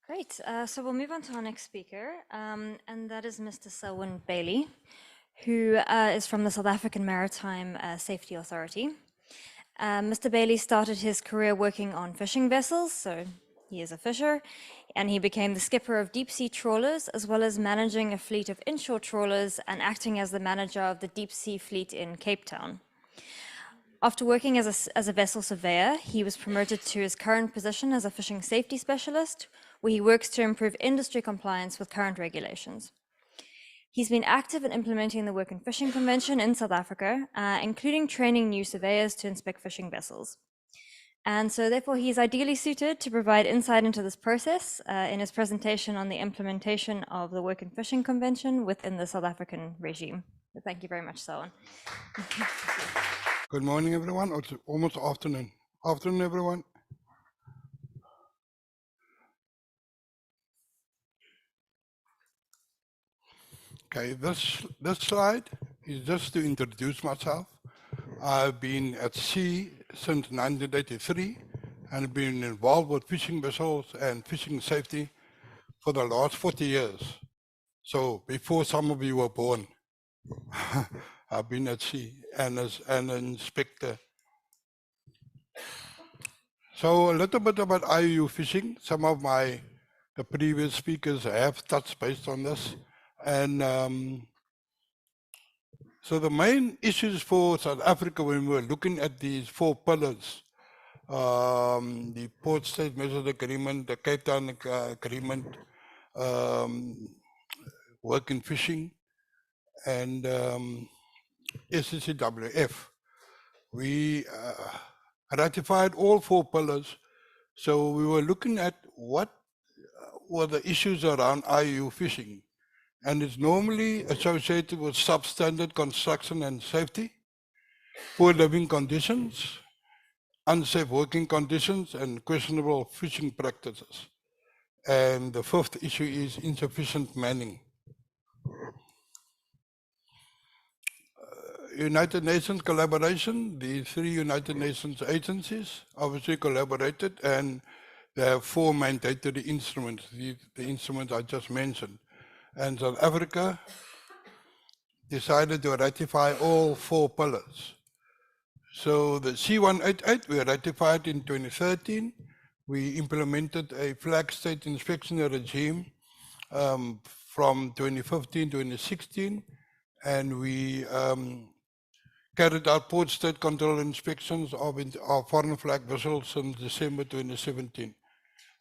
Great. So we'll move on to our next speaker, and that is Mr. Selwyn Bailey, who is from the South African Maritime Safety Authority. Mr. Bailey started his career working on fishing vessels, so he is a fisher, and he became the skipper of deep-sea trawlers, as well as managing a fleet of inshore trawlers and acting as the manager of the deep-sea fleet in Cape Town. After working as a vessel surveyor, he was promoted to his current position as a fishing safety specialist, where he works to improve industry compliance with current regulations. He's been active in implementing the Work and Fishing Convention in South Africa, including training new surveyors to inspect fishing vessels. And so therefore he's ideally suited to provide insight into this process in his presentation on the implementation of the Work and Fishing Convention within the South African regime. So thank you very much, Selwyn. Good morning, everyone. It's almost afternoon. Afternoon, everyone. Okay, this slide is just to introduce myself. I've been at sea since 1983 and been involved with fishing vessels and fishing safety for the last 40 years. So before some of you were born, I've been at sea and as an inspector. So a little bit about IUU fishing. Some of the previous speakers have touched base on this. And so the main issues for South Africa when we're looking at these 4 pillars, the Port State Measures Agreement, the Cape Town Agreement, Work in Fishing, and SCCWF. We ratified all 4 pillars. So we were looking at what were the issues around IUU fishing. And it's normally associated with substandard construction and safety, poor living conditions, unsafe working conditions, and questionable fishing practices. And the 5th issue is insufficient manning. United Nations collaboration, the 3 United Nations agencies obviously collaborated, and they have 4 mandatory instruments, the instruments I just mentioned. And South Africa decided to ratify all 4 pillars. So the C188 we ratified in 2013. We implemented a flag state inspection regime from 2015 to 2016, and we carried out port state control inspections of foreign flag vessels in December 2017,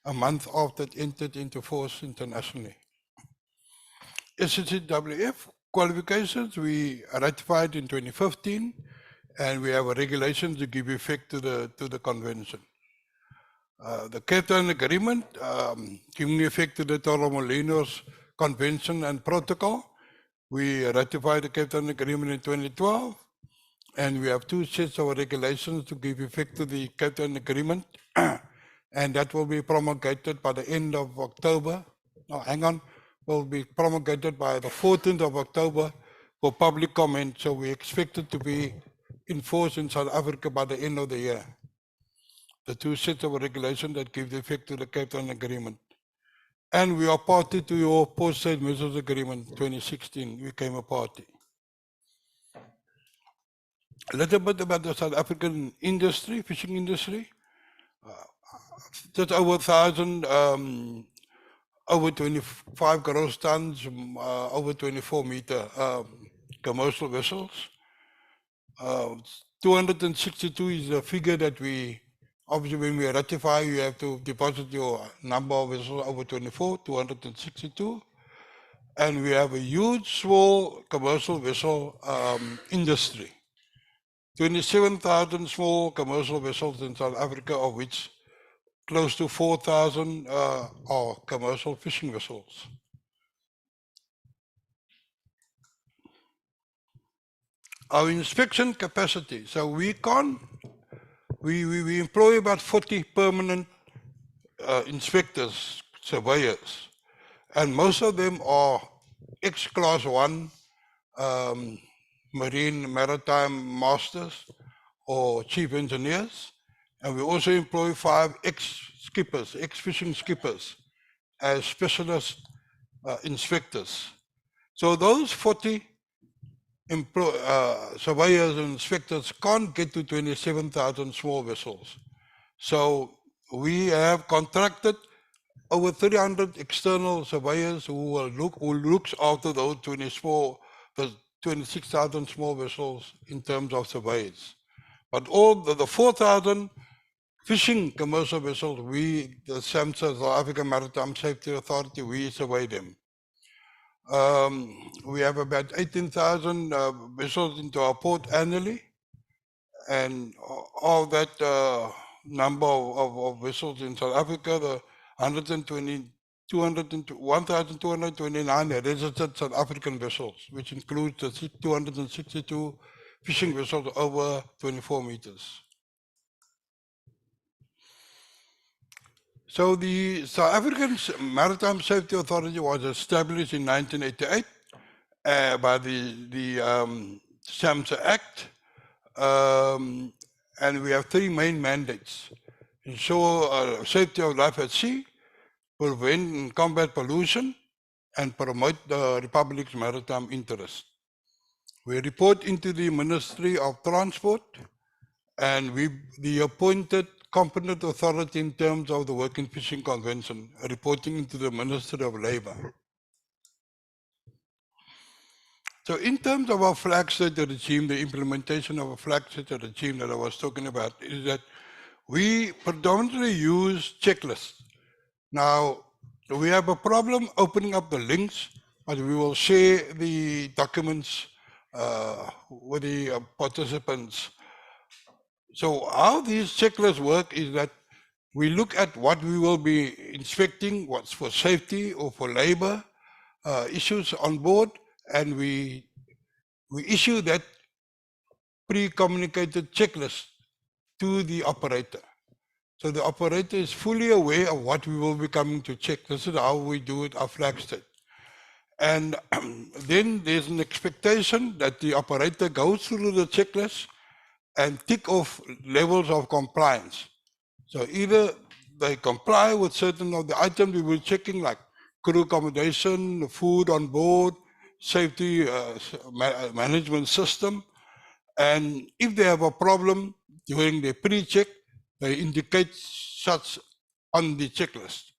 a month after it entered into force internationally. SCCWF qualifications we ratified in 2015, and we have a regulation to give effect to the convention. The Cape Town Agreement, giving effect to the Torremolinos Convention and Protocol. We ratified the Cape Town Agreement in 2012, and we have 2 sets of regulations to give effect to the Cape Town Agreement, and that will be promulgated by the end of October. No, hang on. Will be promulgated by the 14th of October for public comment, so we expect it to be in force in South Africa by the end of the year. The 2 sets of regulations that give effect to the Cape Town Agreement. And we are party to your Port State Measures Agreement 2016, we became a party. A little bit about the South African industry, fishing industry. Just over 1,000 over 25 gross tons, over 24 meter commercial vessels. 262 is the figure that we, obviously when we ratify, you have to deposit your number of vessels over 24, 262. And we have a huge small commercial vessel industry. 27,000 small commercial vessels in South Africa, of which close to 4,000 are commercial fishing vessels. Our inspection capacity, so we employ about 40 permanent inspectors, surveyors, and most of them are ex-class 1 maritime masters or chief engineers. And we also employ 5 ex-skippers, ex-fishing skippers as specialist inspectors. So those 40 surveyors and inspectors can't get to 27,000 small vessels. So we have contracted over 300 external surveyors who looks after those 26,000 small vessels in terms of surveys. But all the 4,000 fishing commercial vessels, we, the SAMSA, South African Maritime Safety Authority, we survey them. We have about 18,000 vessels into our port annually, and of that number of vessels in South Africa, the 1,229 are registered South African vessels, which includes the 262 fishing vessels over 24 meters. So the South African Maritime Safety Authority was established in 1988 by the SAMSA Act, and we have three main mandates: ensure safety of life at sea, prevent and combat pollution, and promote the Republic's maritime interest. We report into the Ministry of Transport, and we the appointed competent authority in terms of the Working Fishing Convention, reporting into the Ministry of Labour. So in terms of our flag state regime, the implementation of a flag state regime that I was talking about is that we predominantly use checklists. Now, we have a problem opening up the links, but we will share the documents with the participants. So how these checklists work is that we look at what we will be inspecting, what's for safety or for labor issues on board, and we issue that pre-communicated checklist to the operator. So the operator is fully aware of what we will be coming to check. This is how we do it at flag state. And then there's an expectation that the operator goes through the checklist and tick off levels of compliance. So either they comply with certain of the items we were checking, like crew accommodation, food on board, safety management system. And if they have a problem during the pre-check, they indicate such on the checklist.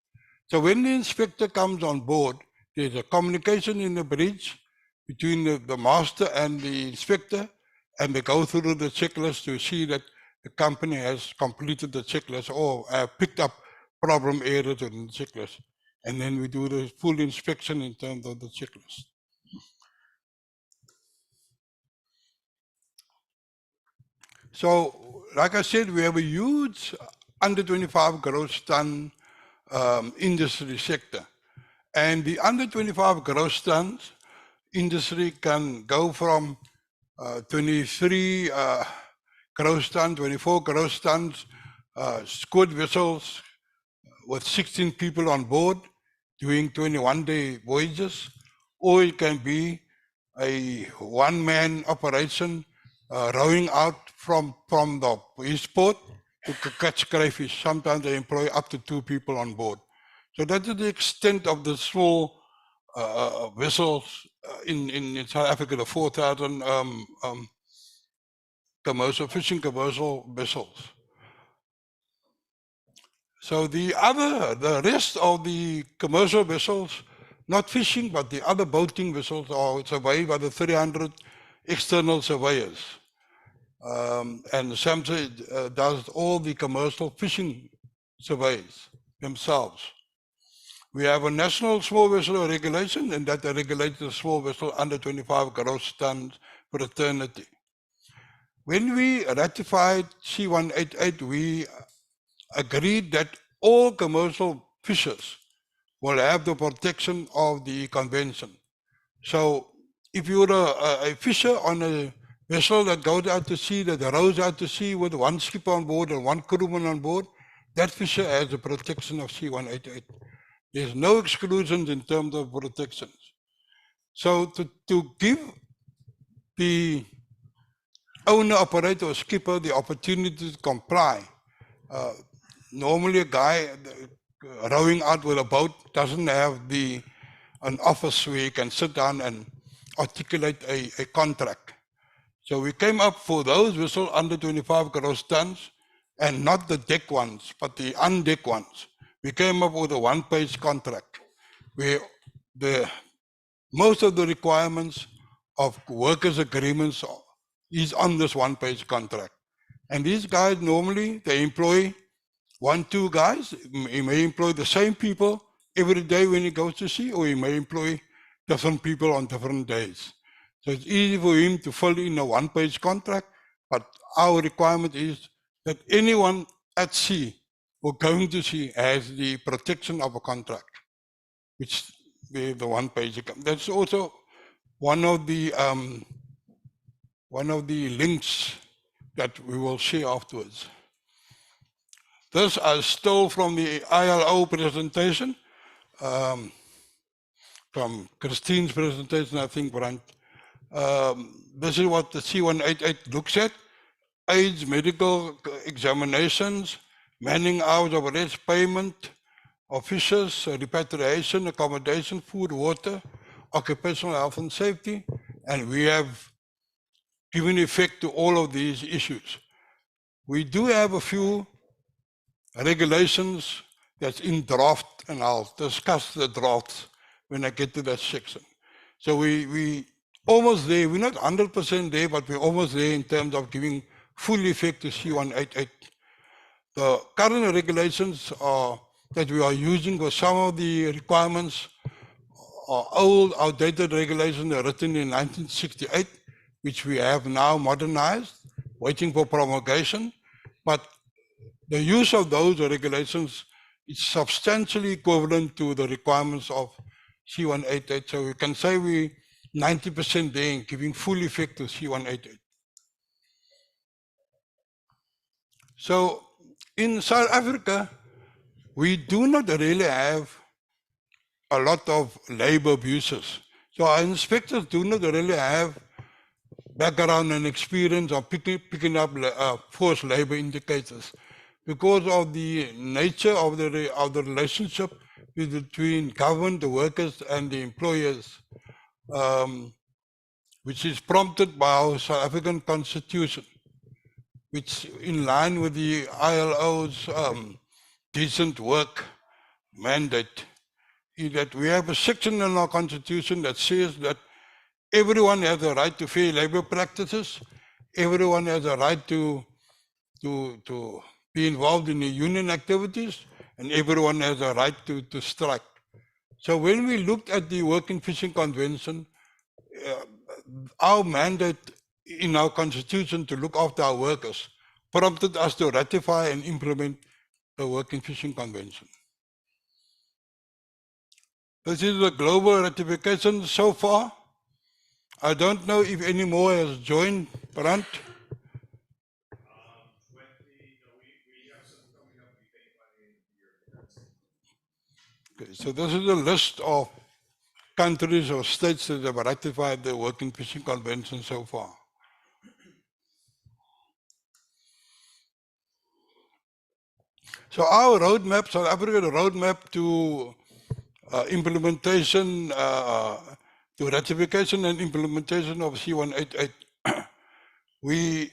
So when the inspector comes on board, there's a communication in the bridge between the master and the inspector, and they go through the checklist to see that the company has completed the checklist or picked up problem areas in the checklist. And then we do the full inspection in terms of the checklist. So, like I said, we have a huge under 25 gross ton industry sector. And the under 25 gross tons industry can go from 23 gross tons, 24 gross tons, squid vessels with 16 people on board doing 21-day voyages, or it can be a one-man operation rowing out from his port to catch crayfish. Sometimes they employ up to 2 people on board. So that is the extent of the small vessels in South Africa, the 4,000 commercial fishing commercial vessels. So the rest of the commercial vessels, not fishing, but the other boating vessels are surveyed by the 300 external surveyors. And SAMSA does all the commercial fishing surveys themselves. We have a national small vessel regulation, and that regulates the small vessel under 25 gross tons for eternity. When we ratified C188, we agreed that all commercial fishers will have the protection of the convention. So if you're a fisher on a vessel that goes out to sea, that rows out to sea with one skipper on board and one crewman on board, that fisher has the protection of C188. There's no exclusions in terms of protections. So to give the owner, operator, or skipper the opportunity to comply, normally a guy rowing out with a boat doesn't have an office where you can sit down and articulate a contract. So we came up for those vessels under 25 gross tons, and not the deck ones, but the undeck ones. We came up with a one-page contract where most of the requirements of workers' agreements is on this one-page contract. And these guys normally, they employ 1-2 guys. He may employ the same people every day when he goes to sea, or he may employ different people on different days. So it's easy for him to fill in a one-page contract, but our requirement is that anyone at sea or going to sea has the protection of a contract, which the one-page. That's also one of the links that we will share afterwards. This I stole from the ILO presentation, from Christine's presentation, I think, Brent. This is what the C188 looks at: aids, medical examinations, manning hours of rest, payment of fishes, repatriation, accommodation, food, water, occupational health and safety, and we have given effect to all of these issues. We do have a few regulations that's in draft, and I'll discuss the drafts when I get to that section. So we almost there. We're not 100% there, but we're almost there in terms of giving full effect to C188. The current regulations that we are using for some of the requirements are old, outdated regulations written in 1968, which we have now modernized, waiting for promulgation. But the use of those regulations is substantially equivalent to the requirements of C188. So we can say we're 90% there in giving full effect to C188. So in South Africa, we do not really have a lot of labor abuses. So our inspectors do not really have background and experience of picking up forced labor indicators, because of the nature of the relationship between government, the workers, and the employers, which is prompted by our South African Constitution, which in line with the ILO's decent work mandate, is that we have a section in our Constitution that says that everyone has a right to fair labor practices, everyone has a right to be involved in the union activities, and everyone has a right to strike. So when we looked at the Working Fishing Convention, our mandate in our Constitution to look after our workers prompted us to ratify and implement the Working Fishing Convention. This is the global ratification so far. I don't know if any more has joined, Brant. Okay, so this is a list of countries or states that have ratified the Working Fishing Convention so far. So our roadmap, South Africa's roadmap to implementation, to ratification and implementation of C188, we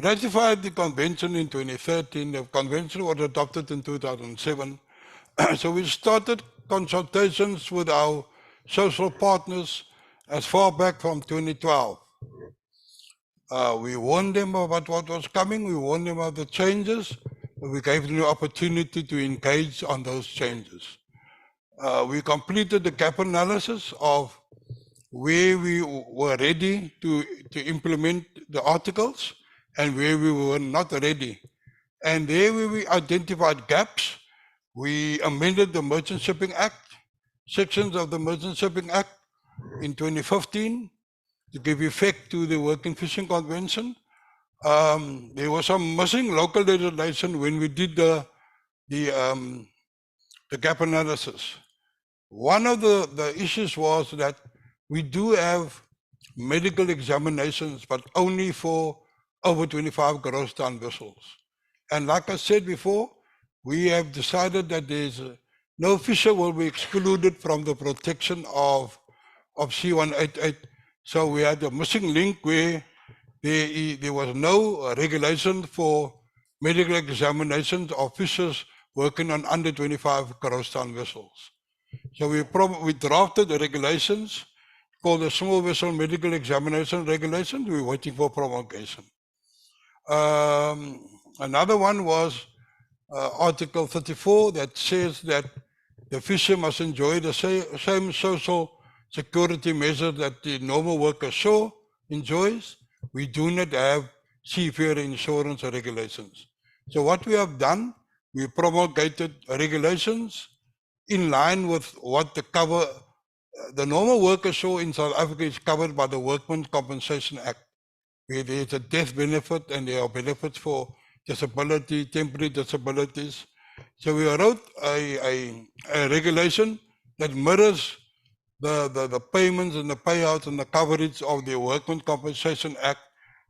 ratified the convention in 2013. The convention was adopted in 2007. So we started consultations with our social partners as far back from 2012. We warned them about what was coming, we warned them of the changes, but we gave them the opportunity to engage on those changes. We completed the gap analysis of where we were ready to implement the articles and where we were not ready. And there we identified gaps. We amended the Merchant Shipping Act, sections of the Merchant Shipping Act in 2015 to give effect to the Working Fishing Convention. There was some missing local legislation when we did the gap analysis. One of the issues was that we do have medical examinations, but only for over 25 gross ton vessels. And like I said before, we have decided that there's no fisher will be excluded from the protection of C188. So we had a missing link where there was no regulation for medical examinations of fishers working on under 25 gross ton vessels. So we drafted the regulations called the Small Vessel Medical Examination Regulations. We're waiting for promulgation. Another one was Article 34 that says that the fisher must enjoy the same social security measures that the normal worker shore enjoys. We do not have seafarer insurance regulations. So what we have done, we promulgated regulations in line with what the normal worker shore in South Africa is covered by the Workmen's Compensation Act, where there is a death benefit and there are benefits for disability, temporary disabilities. So we wrote a regulation that mirrors the payments and the payouts and the coverage of the Workmen's Compensation Act,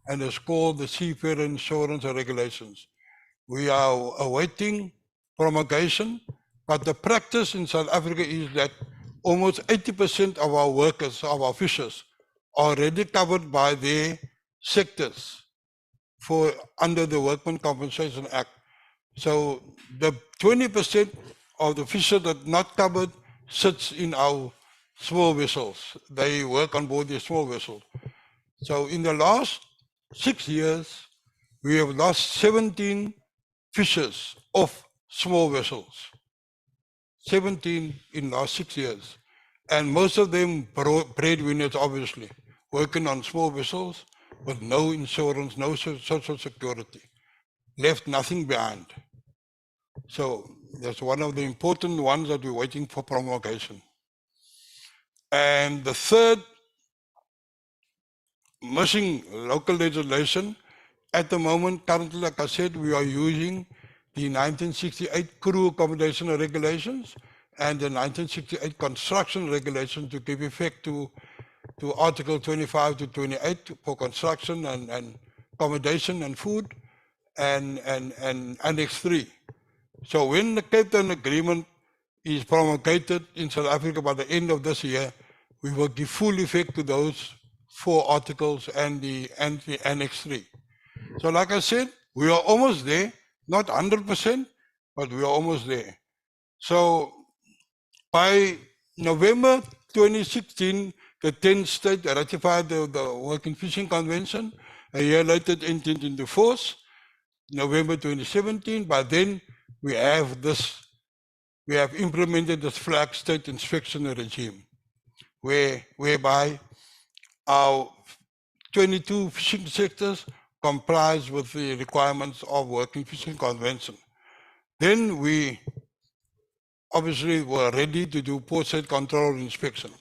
and it's called the Seafarer Insurance Regulations. We are awaiting promulgation, but the practice in South Africa is that almost 80% of our workers, of our fishers, are already covered by their sectors under the Workmen's Compensation Act. So the 20% of the fishers that are not covered sits in our small vessels. They work on board the small vessels. So in the last 6 years, we have lost 17 fishers off small vessels. 17 in the last 6 years. And most of them breadwinners, obviously, working on small vessels with no insurance, no social security, left nothing behind. So that's one of the important ones that we're waiting for promulgation. And the third missing local legislation, at the moment, currently, like I said, we are using the 1968 crew accommodation regulations and the 1968 construction regulations to give effect to Article 25 to 28 for construction and accommodation and food and Annex 3. So when the Cape Town Agreement is promulgated in South Africa by the end of this year, we will give full effect to those 4 articles and the Annex 3. So like I said, we are almost there, not 100%, but we are almost there. So by November 2016, the 10th state ratified the Working Fishing Convention. A year later, it entered into force, November 2017. By then, we have implemented this flag state inspection regime, whereby our 22 fishing sectors complies with the requirements of Working Fishing Convention. Then we obviously were ready to do port-side control inspections.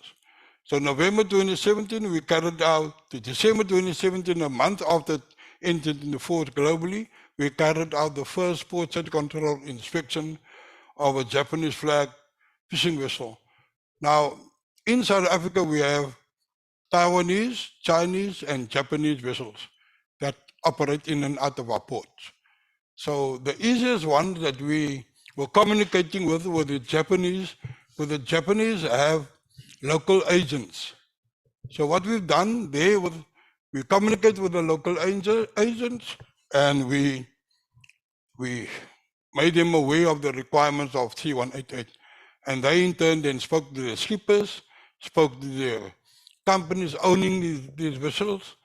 So November 2017, we carried out, to December 2017, a month after it entered into force globally, we carried out the first port-side control inspection of a Japanese flag fishing vessel. Now, in South Africa, we have Taiwanese, Chinese, and Japanese vessels that operate in and out of our ports. So the easiest one that we were communicating with were the Japanese, because the Japanese have local agents. So what we've done there, we communicate with the local agents, and we made them aware of the requirements of C188. And they in turn then spoke to the skippers, spoke to the companies owning these vessels.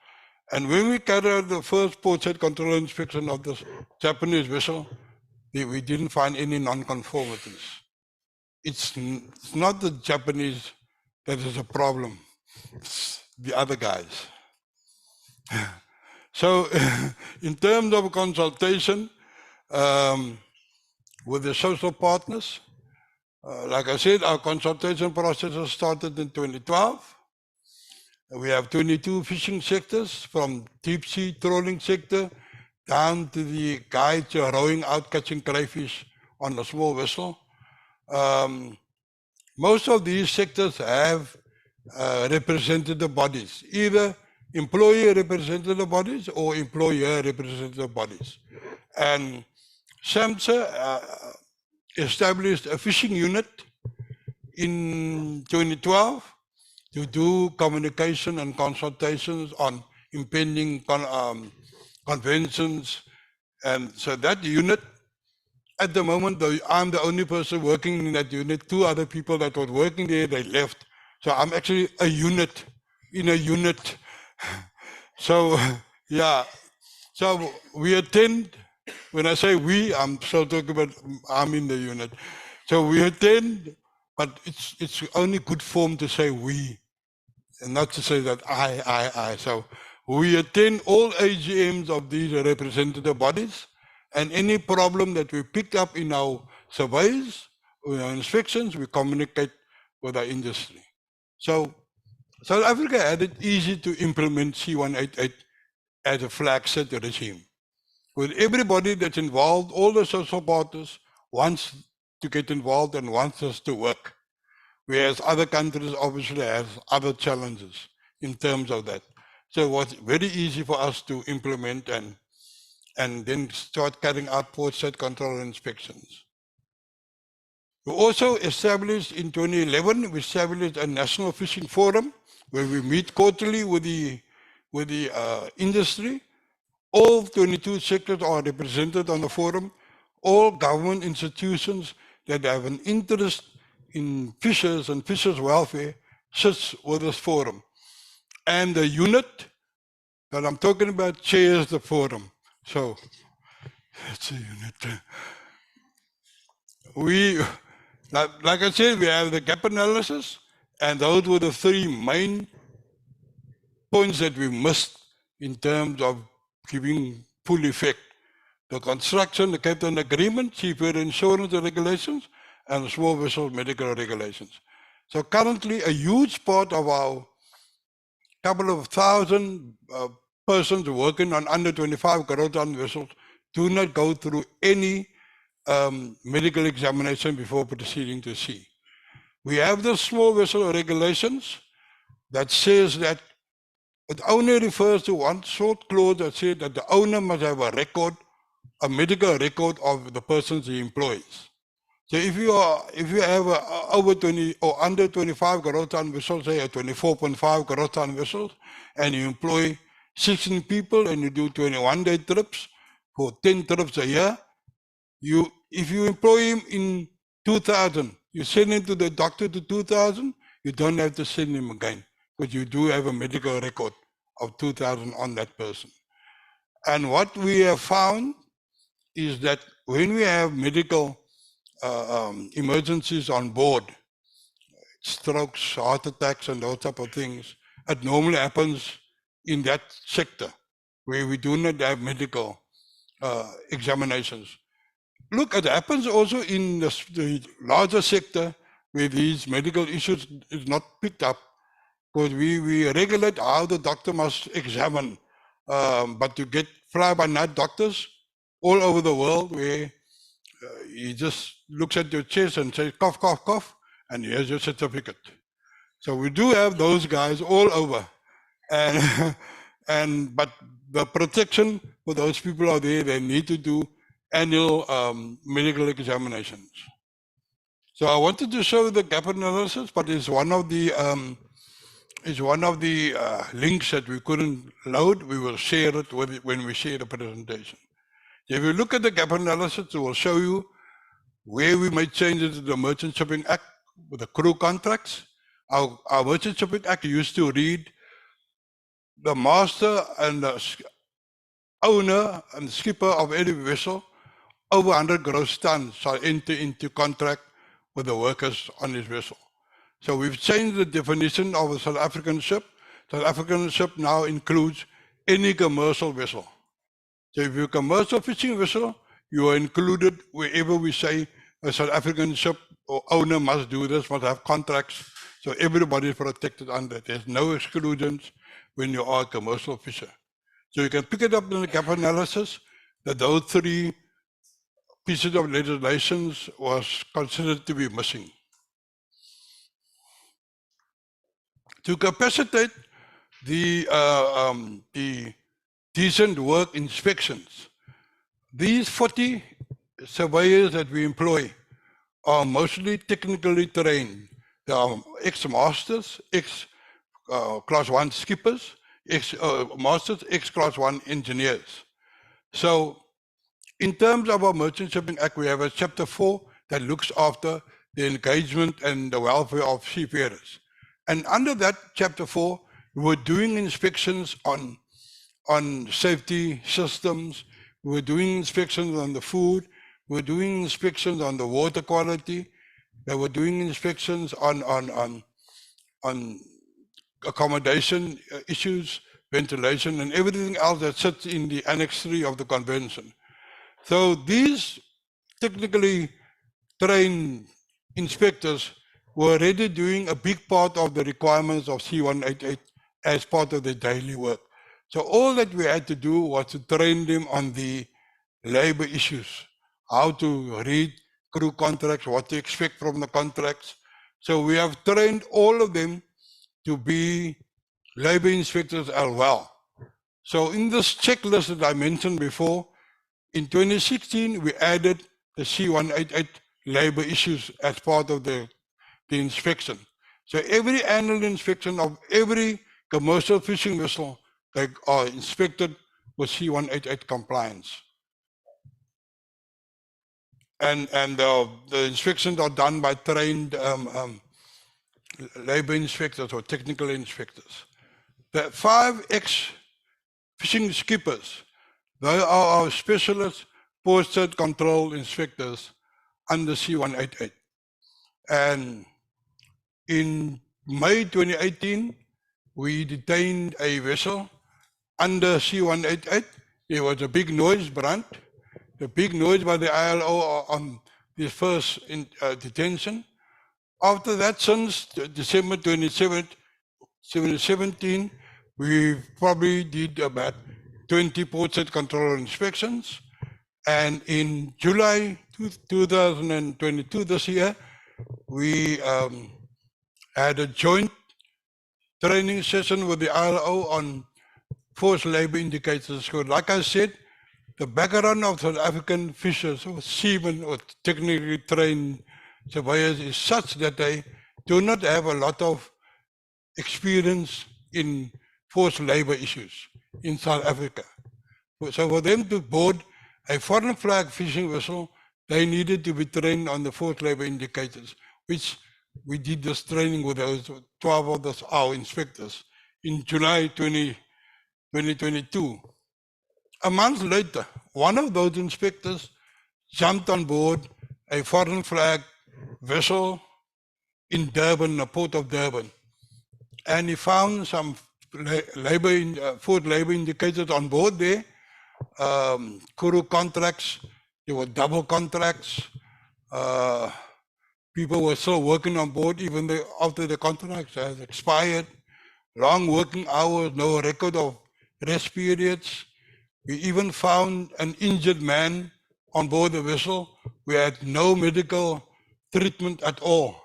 And when we carried out the first port-side control inspection of this Japanese vessel, we didn't find any non-conformities. It's not the Japanese that is a problem, it's the other guys. So in terms of consultation with the social partners, like I said, our consultation process started in 2012. We have 22 fishing sectors, from deep sea trawling sector down to the guides rowing out catching crayfish on a small vessel. Most of these sectors have representative bodies, either employee representative bodies or employer representative bodies. And SAMHSA established a fishing unit in 2012 to do communication and consultations on impending conventions. And so that unit, at the moment, I'm the only person working in that unit. 2 other people that were working there, they left. So I'm actually a unit in a unit. So, yeah. So we attend, when I say we, I'm still talking about I'm in the unit. So we attend, but it's only good form to say we, and not to say that I. So we attend all AGMs of these representative bodies, and any problem that we pick up in our surveys or our inspections, we communicate with our industry. So South Africa had it easy to implement C188 as a flag set regime. With everybody that's involved, all the social partners wants to get involved and wants us to work. Whereas other countries obviously have other challenges in terms of that. So it was very easy for us to implement and then start carrying out port-side control inspections. We also established in 2011, we established a national fishing forum where we meet quarterly with the industry. All 22 sectors are represented on the forum. All government institutions that have an interest in fishers and fishers' welfare sits with this forum. And the unit that I'm talking about chairs the forum. So it's a unit. We, like I said, we have the gap analysis, and those were the 3 main points that we missed in terms of giving full effect. The construction, the captain agreement, seafarer insurance regulations, and small vessel medical regulations. So currently, a huge part of our couple of thousand persons working on under 25 gross ton vessels do not go through any medical examination before proceeding to sea. We have the small vessel regulations that says that it only refers to one short clause that says that the owner must have a record, a medical record of the persons he employs. So if you have over 20 or under 25 gross ton vessels, say a 24.5 gross ton vessels, and you employ 16 people and you do 21-day trips for 10 trips a year, if you employ him in 2000, you send him to the doctor to 2000, you don't have to send him again because you do have a medical record of 2000 on that person. And what we have found is that when we have medical emergencies on board, strokes, heart attacks, and those type of things, it normally happens in that sector where we do not have medical examinations. Look, it happens also in the larger sector where these medical issues is not picked up, because we regulate how the doctor must examine, but you get fly-by-night doctors all over the world where he just looks at your chest and says, cough, cough, cough, and here's your certificate. So we do have those guys all over. But the protection for those people out there, they need to do annual medical examinations. So I wanted to show the gap analysis, but it's one of the links that we couldn't load. We will share it when we share the presentation. If you look at the gap analysis, it will show you where we made changes to the Merchant Shipping Act with the crew contracts. Our Merchant Shipping Act used to read the master and the owner and skipper of any vessel over 100 gross tons shall enter into contract with the workers on his vessel. So we've changed the definition of a South African ship. South African ship now includes any commercial vessel. So if you're a commercial fishing vessel, you are included wherever we say a South African ship or owner must do this, must have contracts. So everybody is protected under it. There's no exclusions when you are a commercial fisher. So you can pick it up in the gap analysis that those 3 pieces of legislations was considered to be missing. To capacitate the decent work inspections, these 40 surveyors that we employ are mostly technically trained. They are ex-masters, ex-class 1 skippers, ex-masters, ex-class 1 engineers. So in terms of our Merchant Shipping Act, we have a chapter 4 that looks after the engagement and the welfare of seafarers. And under that chapter 4, we were doing inspections on safety systems, we were doing inspections on the food, we were doing inspections on the water quality, they were doing inspections on accommodation issues, ventilation, and everything else that sits in the Annex 3 of the Convention. So these technically trained inspectors were already doing a big part of the requirements of C188 as part of their daily work. So all that we had to do was to train them on the labor issues, how to read crew contracts, what to expect from the contracts. So we have trained all of them to be labor inspectors as well. So in this checklist that I mentioned before, in 2016, we added the C188 labor issues as part of the inspection. So every annual inspection of every commercial fishing vessel, they are inspected with C188 compliance. And the inspections are done by trained labor inspectors or technical inspectors. The 5 ex-fishing skippers, they are our specialist posted control inspectors under C188. And in May 2018, we detained a vessel under C188. There was a big noise, Brand. The big noise by the ILO on the first detention. After that, since December 2017, we probably did about 20 port control inspections. And in July 2022, this year, we had a joint training session with the ILO on forced labor indicators. So like I said, the background of South African fishers or seamen or technically trained surveyors is such that they do not have a lot of experience in forced labor issues in South Africa. So for them to board a foreign flag fishing vessel, they needed to be trained on the forced labor indicators, which we did this training with those 12 of our inspectors in July 2022. A month later, one of those inspectors jumped on board a foreign flag vessel in Durban, the port of Durban, and he found some forced labor indicators on board there, crew contracts, there were double contracts, people were still working on board even though after the contracts has expired, long working hours, no record of rest periods. We even found an injured man on board the vessel. We had no medical treatment at all.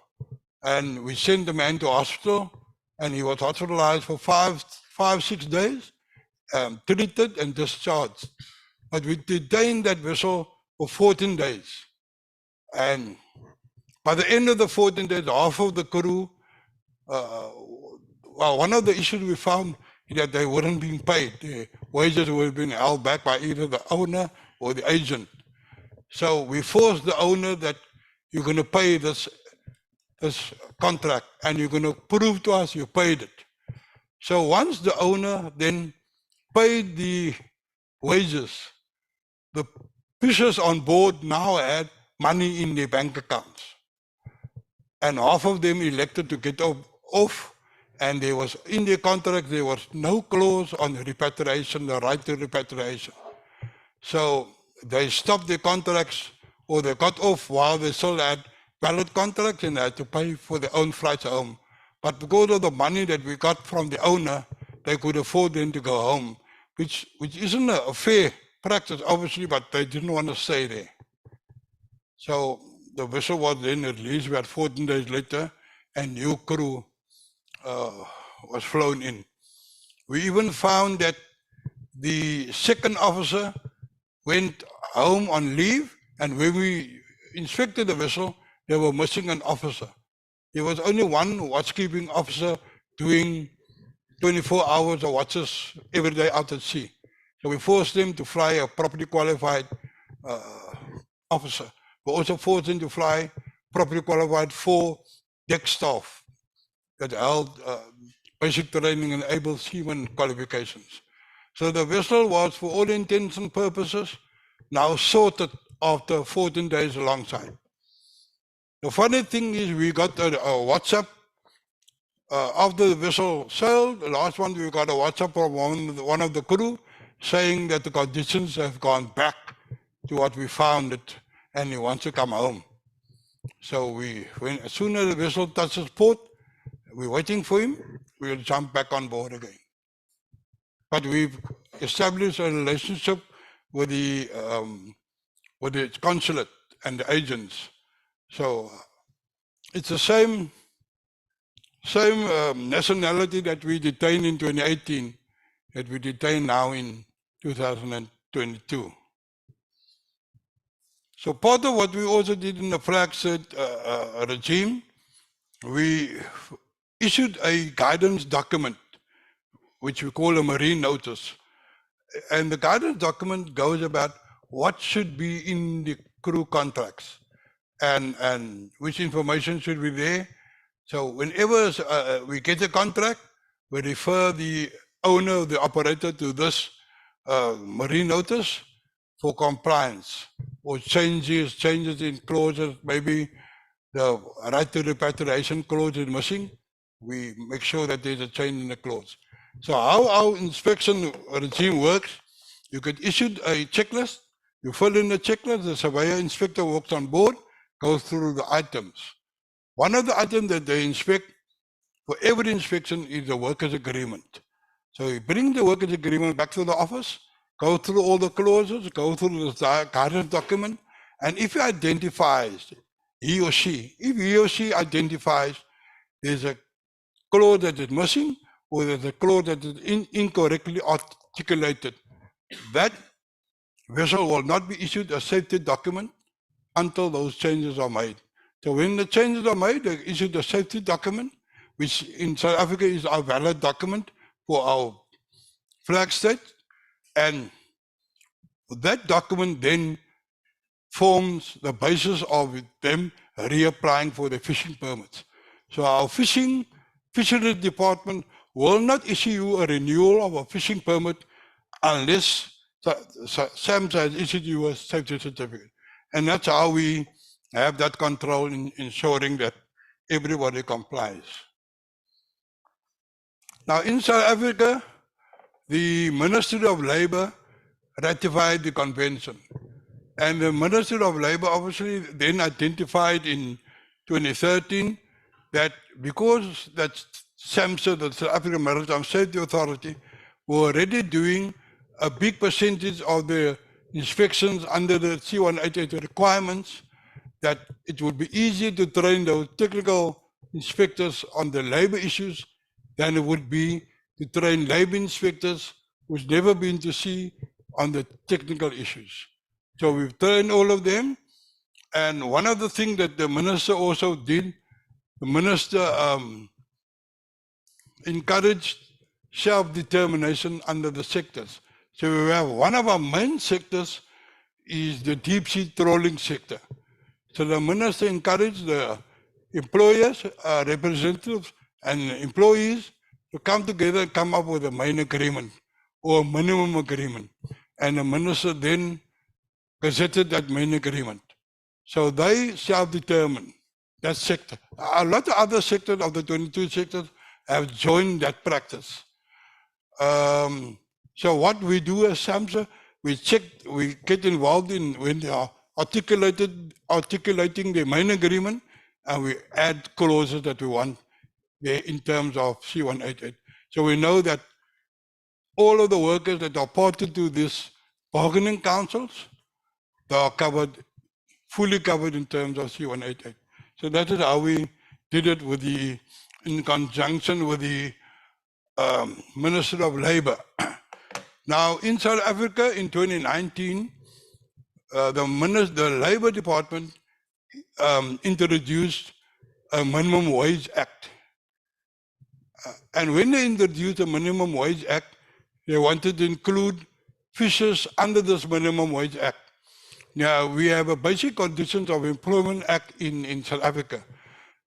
And we sent the man to hospital, and he was hospitalized for 6 days, treated and discharged. But we detained that vessel for 14 days. And by the end of the 14 days, half of the crew, well, one of the issues we found is that they weren't being paid. Their wages were being held back by either the owner or the agent. So we forced the owner that you're going to pay this contract and you're going to prove to us you paid it. So once the owner then paid the wages, the fishers on board now had money in their bank accounts. And half of them elected to get off, and there was, in their contract, there was no clause on repatriation, the right to repatriation. So they stopped their contracts, or they got off while they still had valid contracts and they had to pay for their own flights home. But because of the money that we got from the owner, they could afford them to go home, which isn't a fair practice, obviously, but they didn't want to stay there. So the vessel was then released about 14 days later, and new crew was flown in. We even found that the second officer went home on leave, and when we inspected the vessel, they were missing an officer. There was only one watchkeeping officer doing 24 hours of watches every day out at sea. So we forced them to fly a properly qualified officer. We also forced them to fly properly qualified 4 deck staff that held basic training and able seaman qualifications. So the vessel was, for all intents and purposes, now sorted after 14 days alongside. The funny thing is we got a WhatsApp after the vessel sailed. The last one, we got a WhatsApp from one of the crew saying that the conditions have gone back to what we found it and he wants to come home. So as soon as the vessel touches port, we're waiting for him, we'll jump back on board again. But we've established a relationship with the consulate and the agents. So it's the same nationality that we detained in 2018 that we detain now in 2022. So part of what we also did in the flag cert regime, we issued a guidance document, which we call a marine notice. And the guidance document goes about what should be in the crew contracts and which information should be there. So whenever we get a contract, we refer the owner, the operator to this marine notice for compliance or changes in clauses. Maybe the right to repatriation clause is missing. We make sure that there's a change in the clause. So how our inspection regime works, you get issued a checklist, you fill in the checklist, the surveyor inspector walks on board, goes through the items. One of the items that they inspect for every inspection is the workers' agreement. So you bring the workers' agreement back to the office, go through all the clauses, go through the guidance document, and if he identifies, if he or she identifies there's a clause that is missing or there's a clause that is incorrectly articulated, that vessel will not be issued a safety document until those changes are made. So when the changes are made, they issue the safety document, which in South Africa is our valid document for our flag state. And that document then forms the basis of them reapplying for the fishing permits. So our fisheries department will not issue you a renewal of a fishing permit unless SAMSA has issued you a safety certificate. And that's how we have that control in ensuring that everybody complies. Now in South Africa, the Ministry of Labour ratified the convention. And the Ministry of Labour obviously then identified in 2013 that because that SAMSA, the South African Maritime Safety Authority, were already doing a big percentage of the inspections under the C188 requirements, that it would be easier to train those technical inspectors on the labor issues than it would be to train labor inspectors who's never been to sea on the technical issues. So we've trained all of them. And one of the things that the minister also did, the minister encouraged self-determination under the sectors. So we have one of our main sectors is the deep sea trawling sector. So the minister encouraged the employers, representatives and employees to come together and come up with a main agreement or a minimum agreement. And the minister then gazetted that main agreement. So they self-determined that sector. A lot of other sectors of the 22 sectors have joined that practice. So what we do as SAMSA, we get involved in when they are articulating the main agreement, and we add clauses that we want there in terms of C188. So we know that all of the workers that are party to this bargaining councils, they are covered, fully covered in terms of C188. So that is how we did it with in conjunction with the Minister of Labour. Now in South Africa in 2019, the Labour Department introduced a minimum wage act. And when they introduced the minimum wage act, they wanted to include fishers under this minimum wage act. Now, we have a basic conditions of employment act in South Africa.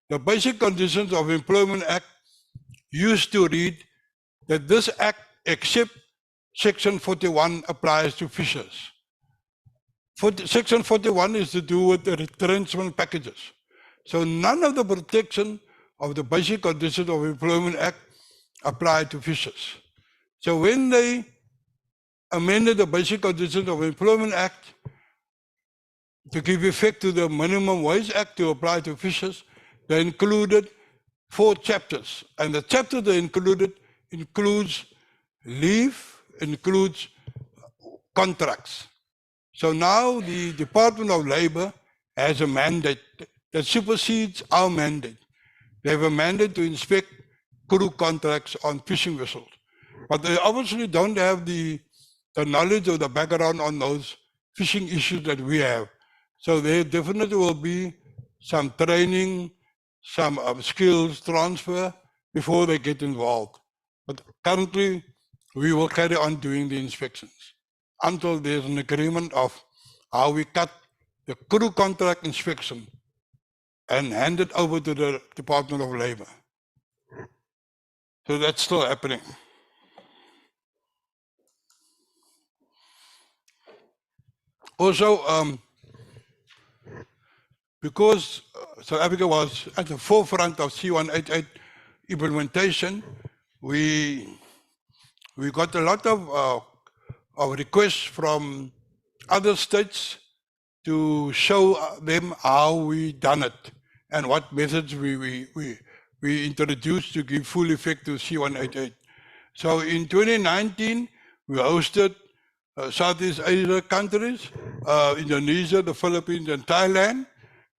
The basic conditions of employment act used to read that this act, except section 41, applies to fishers. Section 41 is to do with the retrenchment packages. So none of the protection of the basic conditions of employment act apply to fishers. So when they amended the basic conditions of employment act to give effect to the minimum wage act to apply to fishers, they included 4 chapters. And the chapter they included includes leave, includes contracts. So now the Department of Labor has a mandate that supersedes our mandate. They have a mandate to inspect crew contracts on fishing vessels. But they obviously don't have the knowledge or the background on those fishing issues that we have. So there definitely will be some training, some skills transfer before they get involved. But currently, we will carry on doing the inspections until there's an agreement of how we cut the crew contract inspection and hand it over to the Department of Labor. So that's still happening. Also, because South Africa was at the forefront of C188 implementation, we got a lot of requests from other states to show them how we done it and what methods we introduced to give full effect to C188. So in 2019, we hosted Southeast Asia countries, Indonesia, the Philippines, and Thailand,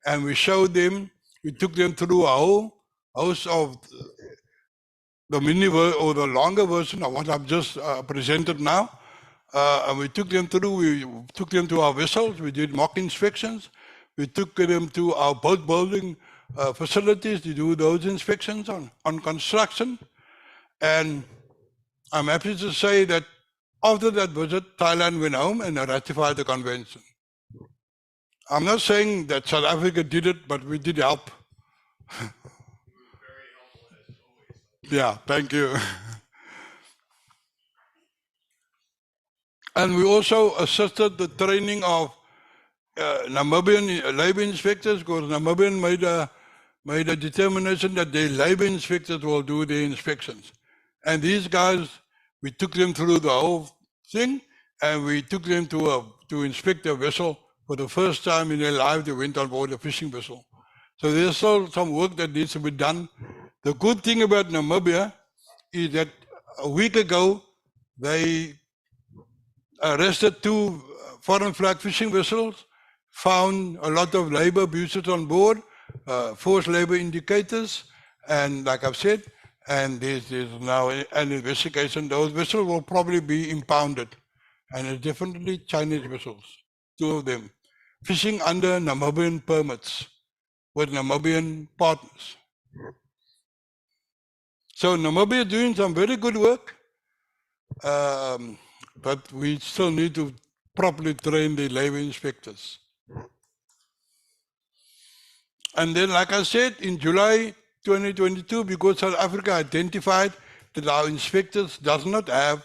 and we showed them, we took them through a whole host of the mini or the longer version of what I've just presented now. And we took them to our vessels, we did mock inspections, we took them to our boat building facilities to do those inspections on construction. And I'm happy to say that after that visit, Thailand went home and ratified the convention. I'm not saying that South Africa did it, but we did help. Yeah, thank you. And we also assisted the training of Namibian labor inspectors, because Namibian made a determination that their labor inspectors will do the inspections. And these guys, we took them through the whole thing, and we took them to inspect a vessel for the first time in their life. They went on board a fishing vessel. So there's still some work that needs to be done. The good thing about Namibia is that a week ago, they arrested 2 foreign flag fishing vessels, found a lot of labor abuses on board, forced labor indicators, and like I've said, and there's now an investigation. Those vessels will probably be impounded, and it's definitely Chinese vessels, 2 of them, fishing under Namibian permits with Namibian partners. So Namibia is doing some very good work, but we still need to properly train the labor inspectors. And then, like I said, in July 2022, because South Africa identified that our inspectors does not have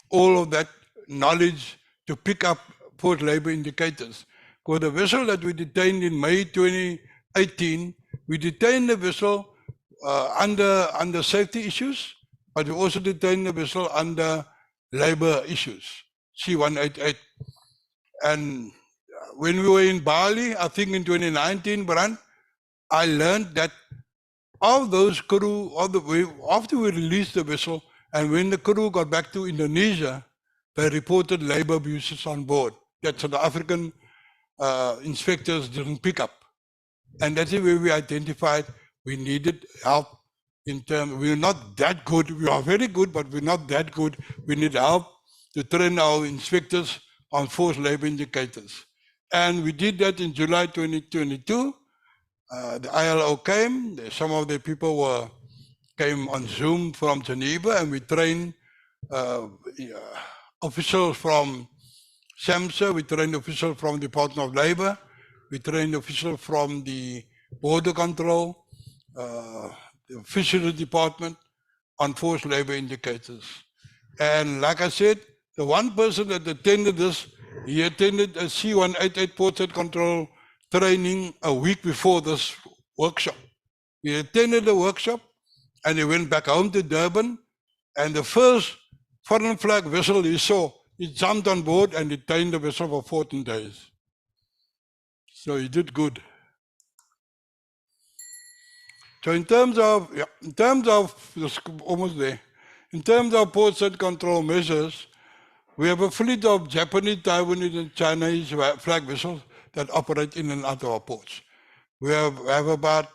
all of that knowledge to pick up forced labor indicators. Because the vessel that we detained in May 2018, we detained the vessel under safety issues, but we also detained the vessel under labor issues, C188. And when we were in Bali, I think in 2019, Brand, I learned that of those crew, after we released the vessel, and when the crew got back to Indonesia, they reported labor abuses on board that South African inspectors didn't pick up. And that's where we identified we needed help in terms, we're not that good, we are very good, but we're not that good. We need help to train our inspectors on forced labor indicators. And we did that in July 2022. The ILO came, some of the people came on Zoom from Geneva, and we trained officials from SAMSA, we trained officials from the Department of Labor, we trained officials from the Border Control, the Fisheries Department on forced labor indicators. And like I said, the one person that attended this, he attended a C188 portrait control training a week before this workshop. He attended the workshop and he went back home to Durban, and the first foreign flag vessel he saw, he jumped on board and detained the vessel for 14 days. So he did good. So in terms of almost there, in terms of portrait control measures, we have a fleet of Japanese, Taiwanese, and Chinese flag vessels that operate in and out of our ports. We have about,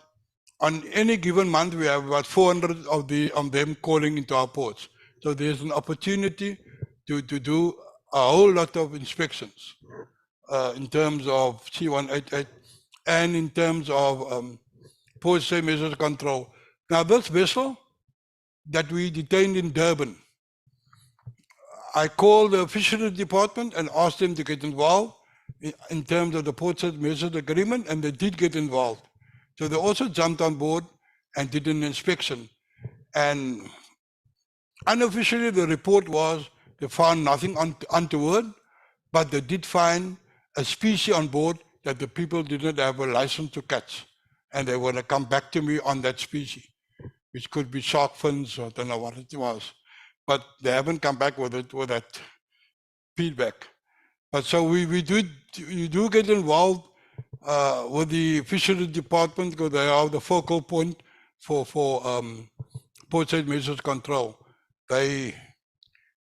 on any given month, we have about 400 of them calling into our ports. So there's an opportunity to do a whole lot of inspections in terms of C188 and in terms of port safety measures control. Now this vessel that we detained in Durban, I called the Fisheries Department and asked them to get involved in terms of the port safety measures agreement, and they did get involved. So they also jumped on board and did an inspection. And unofficially, the report was they found nothing untoward, but they did find a species on board that the people didn't have a license to catch. And they want to come back to me on that species, which could be shark fins, or I don't know what it was. But they haven't come back with that feedback. But so you do get involved with the Fisheries Department, because they are the focal point for port safety measures control. They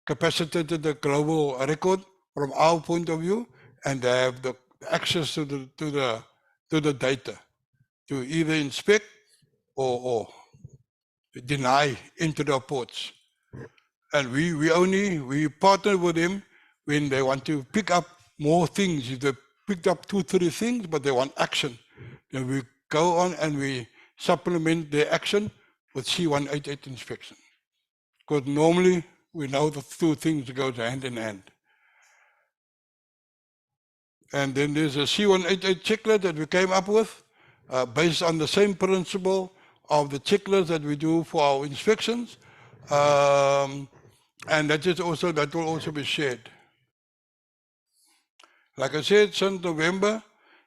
capacitated the global record from our point of view, and they have the access to the data to either inspect or deny into the ports. And we partner with them when they want to pick up more things. If they picked up 2-3 things, but they want action, then we go on and we supplement their action with C188 inspection. Because normally we know the two things go hand in hand. And then there's a C188 checklist that we came up with, based on the same principle of the checklist that we do for our inspections. And that will also be shared. Like I said, since November,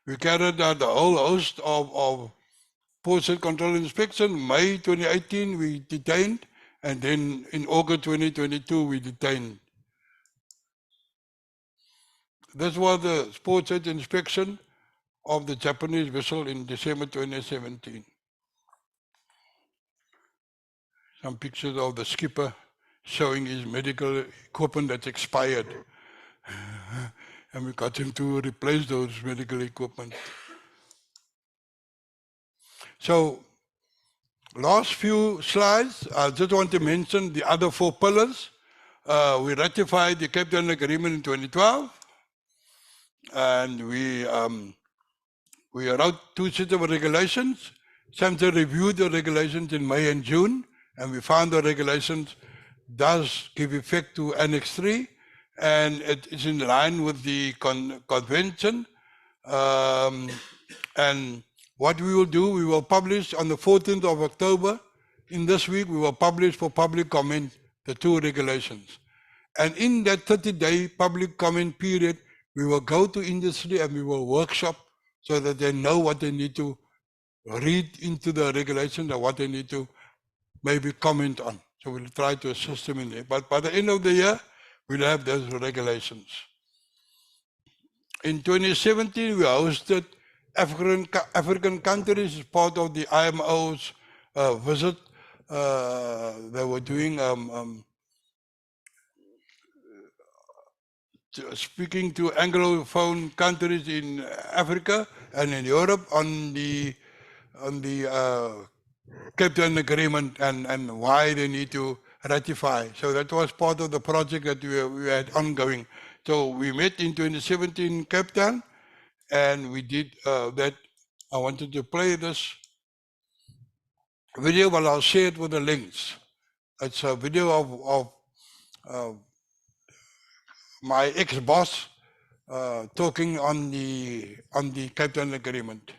we carried out a whole host of port safety control inspection. May 2018, we detained, and then in August 2022, we detained. This was the port safety inspection of the Japanese vessel in December 2017. Some pictures of the skipper showing his medical equipment that's expired. And we got him to replace those medical equipment. So, last few slides, I just want to mention the other 4 pillars. We ratified the Cape Town Agreement in 2012, and we wrote 2 sets of regulations. SAMSA reviewed the regulations in May and June, and we found the regulations does give effect to Annex 3, and it is in line with the convention. And what we will do, we will publish on the 14th of October. In this week, we will publish for public comment the 2 regulations. And in that 30-day public comment period, we will go to industry and we will workshop so that they know what they need to read into the regulation and what they need to maybe comment on. So we'll try to assist them in there. But by the end of the year, we'll have those regulations. In 2017, we hosted African countries as part of the IMO's visit. They were doing speaking to Anglophone countries in Africa and in Europe on the Cape Town Agreement and why they need to ratify. So that was part of the project that we had ongoing. So we met in 2017 in Cape Town, and we did that. I wanted to play this video, but I'll share it with the links. It's a video of my ex-boss talking on the Cape Town Agreement.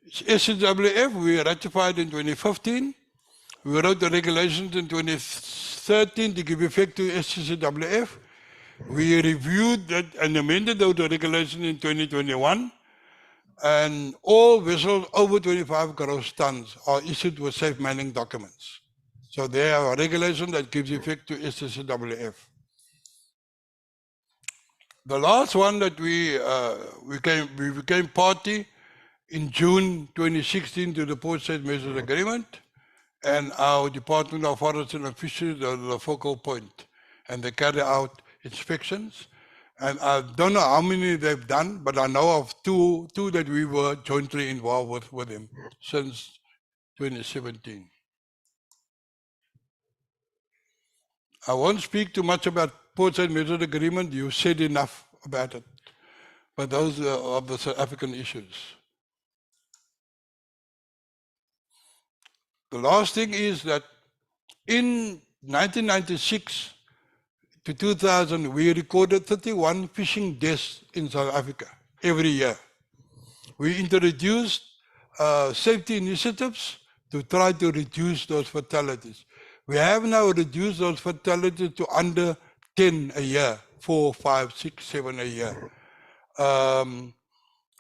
SCWF, we ratified in 2015. We wrote the regulations in 2013 to give effect to SCWF. We reviewed that and amended those regulations in 2021. And all vessels over 25 gross tons are issued with safe manning documents. So there are regulations that gives effect to SCWF. The last one that we became party in June 2016 to the Port State Measures Agreement, and our Department of Forestry and Fisheries are the focal point, and they carry out inspections. And I don't know how many they've done, but I know of two that we were jointly involved with them since 2017. I won't speak too much about Port State Measures Agreement. You said enough about it, but those are the South African issues. The last thing is that in 1996 to 2000, we recorded 31 fishing deaths in South Africa every year. We introduced safety initiatives to try to reduce those fatalities. We have now reduced those fatalities to under 10 a year, 4, 5, 6, 7 a year.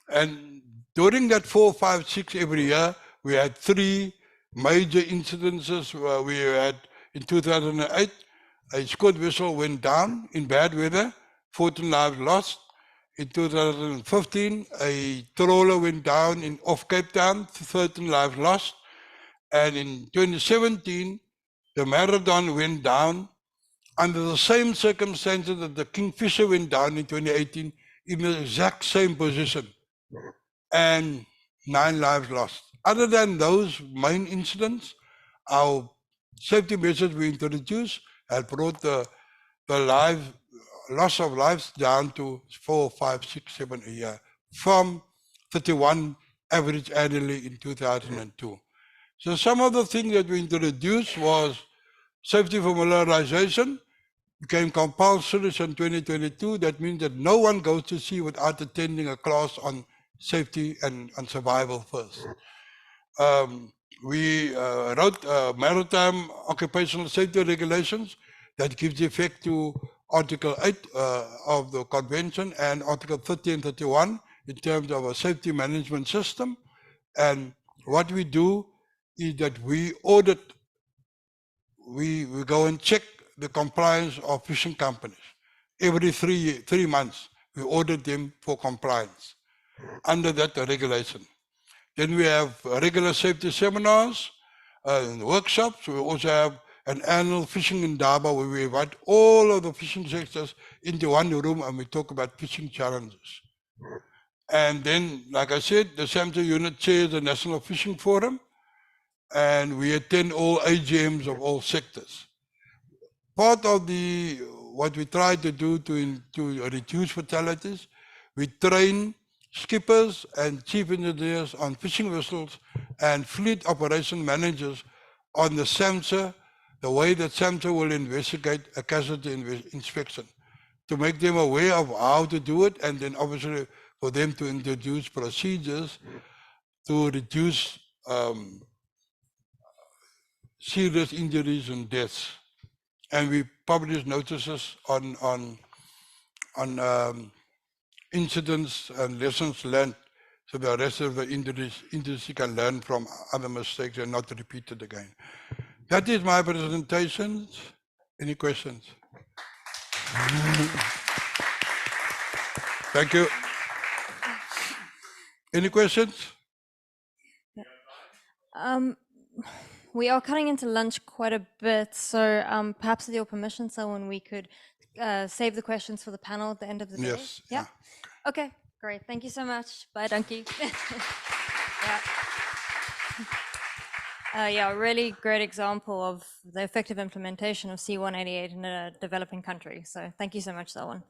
And during that 4, 5, 6 every year, we had 3 major incidences. We had in 2008, a squad vessel went down in bad weather, 14 lives lost. In 2015, a trawler went down off Cape Town, 13 lives lost. And in 2017, the Marathon went down under the same circumstances that the Kingfisher went down in 2018 in the exact same position, and 9 lives lost. Other than those main incidents, our safety measures we introduced had brought the loss of lives down to 4, 5, 6, 7 a year from 31 average annually in 2002. So some of the things that we introduced was safety familiarization, became compulsory in 2022. That means that no one goes to sea without attending a class on safety and survival first. We wrote maritime occupational safety regulations that gives effect to Article 8 of the Convention and Article 30 and 31 in terms of a safety management system. And what we do is that we audit, we go and check the compliance of fishing companies. Every 3 months, we audit them for compliance under that regulation. Then we have regular safety seminars and workshops. We also have an annual fishing in Daba where we invite all of the fishing sectors into one room and we talk about fishing challenges. And then, like I said, the SAMHSA unit chairs the National Fishing Forum, and we attend all AGMs of all sectors. Part of what we try to do to reduce fatalities, we train skippers and chief engineers on fishing vessels and fleet operation managers on the SAMHSA, the way that SAMHSA will investigate a casualty inspection, to make them aware of how to do it, and then obviously for them to introduce procedures to reduce serious injuries and deaths. And we publish notices on incidents and lessons learned, so the rest of the industry can learn from other mistakes and not repeat it again. That is my presentation. Any questions? Thank you. Any questions? We are cutting into lunch quite a bit, so perhaps with your permission, Selwyn, we could save the questions for the panel at the end of the day. Yes. Yeah. Okay, great. Thank you so much. Bye, Donkey. Yeah, a really great example of the effective implementation of C188 in a developing country. So thank you so much, Selwyn.